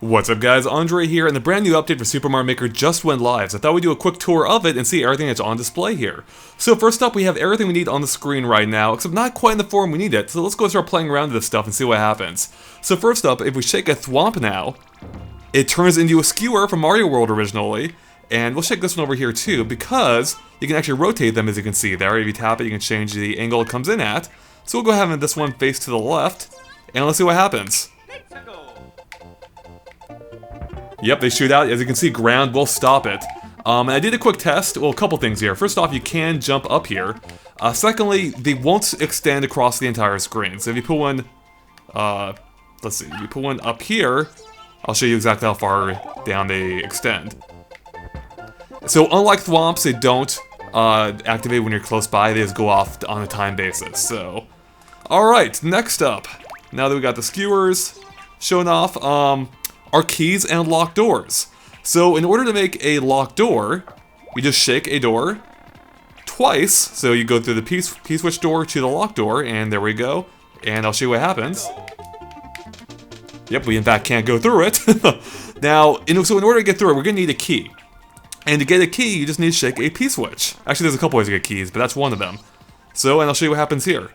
What's up guys, Andre here, and the brand new update for Super Mario Maker just went live, so I thought we'd do a quick tour of it and see everything that's on display here. So first up, we have everything we need on the screen right now, except not quite in the form we need it, so let's go start playing around with this stuff and see what happens. So first up, if we shake a thwomp now, it turns into a skewer from Mario World originally, and we'll shake this one over here too, because you can actually rotate them as you can see there. If you tap it, you can change the angle it comes in at. So we'll go ahead and have this one face to the left, and let's see what happens. Yep, they shoot out. As you can see, ground will stop it. And I did a quick test. Well, a couple things here. First off, you can jump up here. Secondly, they won't extend across the entire screen. So if you put one, let's see, if you put one up here, I'll show you exactly how far down they extend. So unlike thwomps, they don't activate when you're close by. They just go off on a time basis. So, all right, next up. Now that we got the skewers shown off, are keys and locked doors. So in order to make a locked door, you just shake a door twice. So you go through the P-switch door to the locked door, and there we go. And I'll show you what happens. Yep, we in fact can't go through it. Now, so in order to get through it, we're gonna need a key. And to get a key, you just need to shake a P-switch. Actually, there's a couple ways to get keys, but that's one of them. So, and I'll show you what happens here.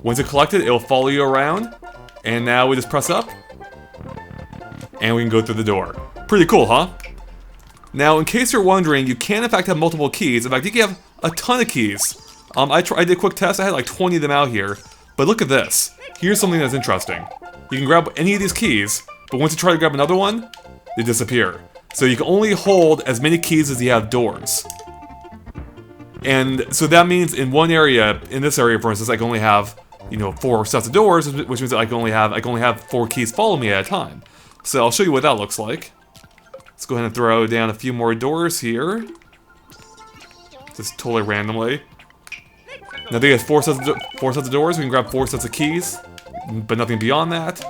Once it's collected, it'll follow you around. And now we just press up, and we can go through the door. Pretty cool, huh? Now, in case you're wondering, you can in fact have multiple keys. In fact, you can have a ton of keys. I did a quick test, I had like 20 of them out here. But look at this. Here's something that's interesting. You can grab any of these keys, but once you try to grab another one, they disappear. So you can only hold as many keys as you have doors. And so that means in one area, in this area for instance, I can only have 4 sets of doors, which means that I can only have 4 keys follow me at a time. So I'll show you what that looks like. Let's go ahead and throw down a few more doors here. Just totally randomly. Now they have 4 sets of doors. We can grab 4 sets of keys, but nothing beyond that.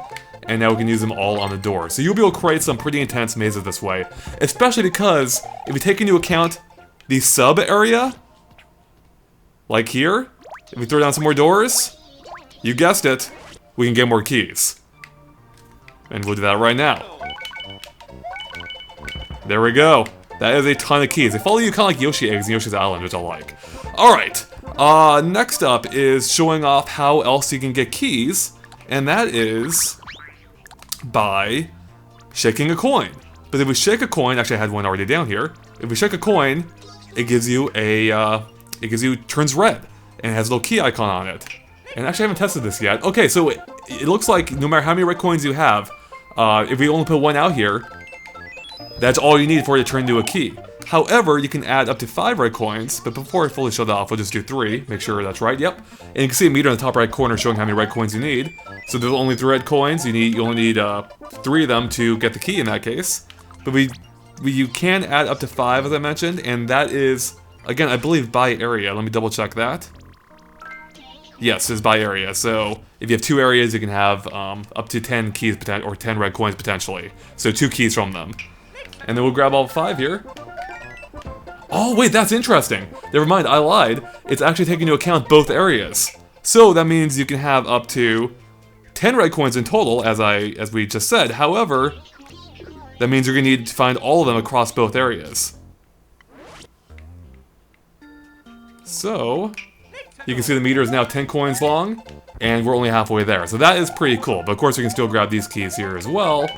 And now we can use them all on the door. So you'll be able to create some pretty intense mazes this way. Especially because if you take into account the sub area, like here, if we throw down some more doors, you guessed it, we can get more keys. And we'll do that right now. There we go. That is a ton of keys. They follow you kind of like Yoshi eggs and Yoshi's Island, which I like. Alright, next up is showing off how else you can get keys, and that is by shaking a coin. But if we shake a coin, actually I had one already down here. If we shake a coin, it gives you turns red, and it has a little key icon on it. And actually I haven't tested this yet. Okay, so it looks like no matter how many red coins you have, if we only put one out here, that's all you need for it to turn into a key. However, you can add up to 5 red coins, but before I fully shut that off, we'll just do 3. Make sure that's right, yep. And you can see a meter in the top right corner showing how many red coins you need. So there's only 3 red coins, you only need 3 of them to get the key in that case. But you can add up to 5 as I mentioned, and that is, again, I believe by area. Let me double check that. Yes, it's by area. So if you have 2 areas, you can have up to 10 keys or 10 red coins potentially. So 2 keys from them. And then we'll grab all 5 here. Oh wait, that's interesting. Never mind, I lied. It's actually taking into account both areas. So that means you can have up to 10 red coins in total, as we just said. However, that means you're gonna need to find all of them across both areas. So you can see the meter is now 10 coins long, and we're only halfway there. So that is pretty cool, but of course we can still grab these keys here as well.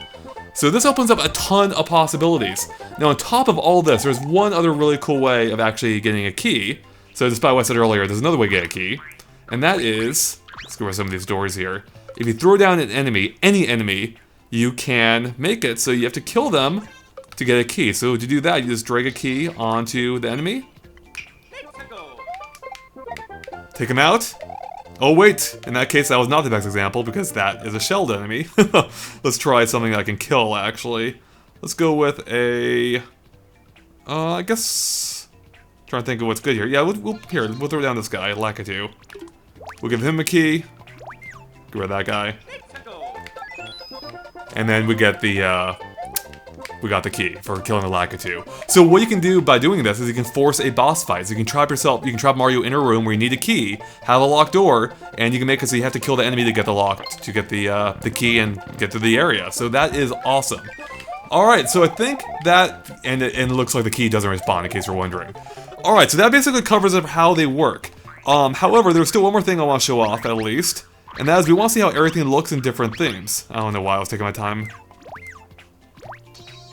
So this opens up a ton of possibilities. Now on top of all this, there's one other really cool way of actually getting a key. So despite what I said earlier, there's another way to get a key, and that is, let's go over some of these doors here. If you throw down an enemy, any enemy, you can make it so you have to kill them to get a key. So to do that, you just drag a key onto the enemy. Take him out. Oh wait, in that case that was not the best example because that is a shelled enemy. Let's try something that I can kill actually. Let's go with a, I guess, trying to think of what's good here. Yeah, we'll throw down this guy, Lakitu. We'll give him a key. Get rid of that guy. And then we get the we got the key for killing the Lakitu. So what you can do by doing this is you can force a boss fight. So you can trap Mario in a room where you need a key, have a locked door, and you can make it so you have to kill the enemy to get the key and get to the area. So that is awesome. Alright, so I think that, and it looks like the key doesn't respond in case you're wondering. Alright, so that basically covers up how they work. However, there's still one more thing I want to show off, at least. And that is, we want to see how everything looks in different themes. I don't know why I was taking my time.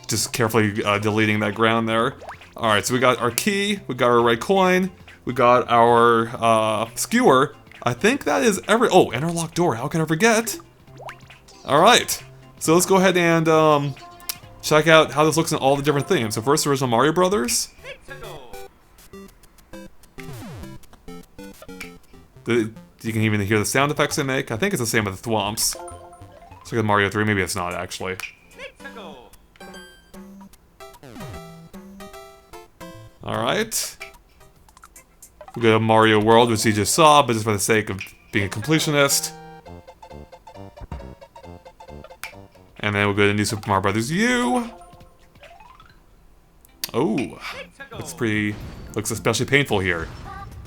Just carefully deleting that ground there. Alright, so we got our key, we got our red coin, we got our skewer. I think that is oh, and our locked door, how can I forget? Alright, so let's go ahead and check out how this looks in all the different themes. So first, original Mario Brothers. You can even hear the sound effects they make. I think it's the same with the thwomps. Let's look at Mario 3. Maybe it's not, actually. Alright. We go to Mario World, which you just saw, but just for the sake of being a completionist. And then we'll go to New Super Mario Brothers U. Oh, looks especially painful here,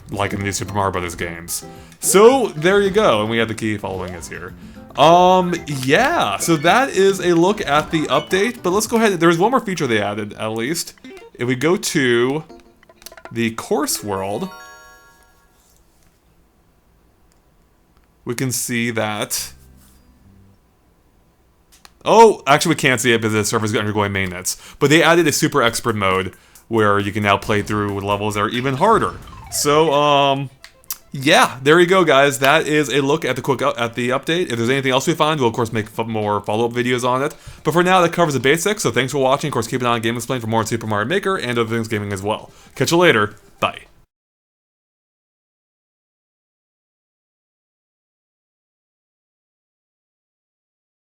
like in the New Super Mario Brothers games. So there you go, and we have the key following us here. Yeah, so that is a look at the update, but let's go ahead. There's one more feature they added, at least. If we go to the course world, we can see that. Oh, actually we can't see it because the server's undergoing maintenance. But they added a super expert mode where you can now play through levels that are even harder. So, yeah, there you go, guys. That is a look at the update. If there's anything else we find, we'll of course make more follow-up videos on it. But for now, that covers the basics. So thanks for watching. Of course, keep an eye on Game Explain for more on Super Mario Maker and other things gaming as well. Catch you later. Bye.